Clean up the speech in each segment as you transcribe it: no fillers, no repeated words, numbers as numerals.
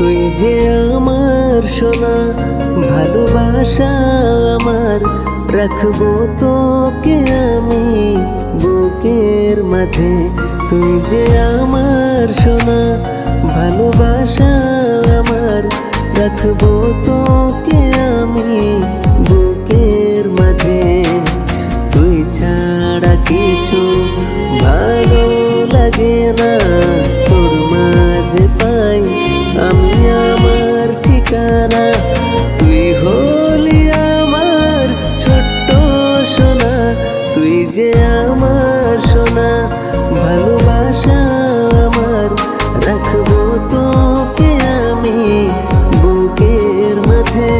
তুই যে আমার সোনা, ভালোবাসা আমার, রাখবো তোকে আমি বুকের মাঝে। তুই যে আমার সোনা, ভালোবাসা আমার, রাখবো তোকে আমি বুকের মাঝে। তুই ছাড়া কিছু ভালো লাগে না, তোর মাঝে পাই আমি আমার ঠিকানা। তুই হলি আমার ছোট্ট সোনা, তুই যে আমার সোনা, ভালোবাসা আমার, রাখবো তোকে আমি বুকের মাঝে।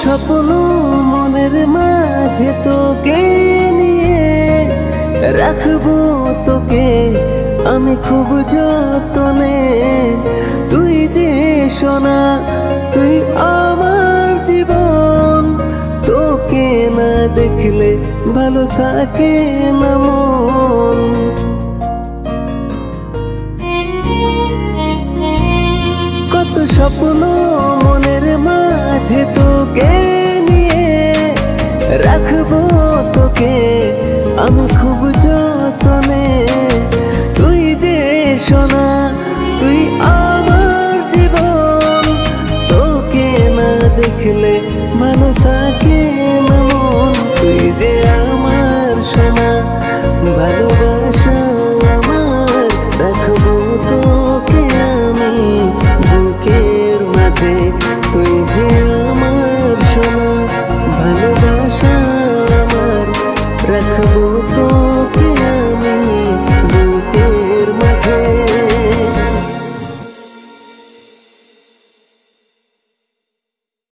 স্বপ্ন মনের মাঝে তোকে নিয়ে, রাখবো তোকে আমি খুব যতনে। তুই যে সোনা, তুই আমার জীবন, তোকে না দেখলে ভালো থাকে না মন। কত স্বপ্ন মনের মাঝে তোকে নিয়ে, রাখবো তোকে আমি খুব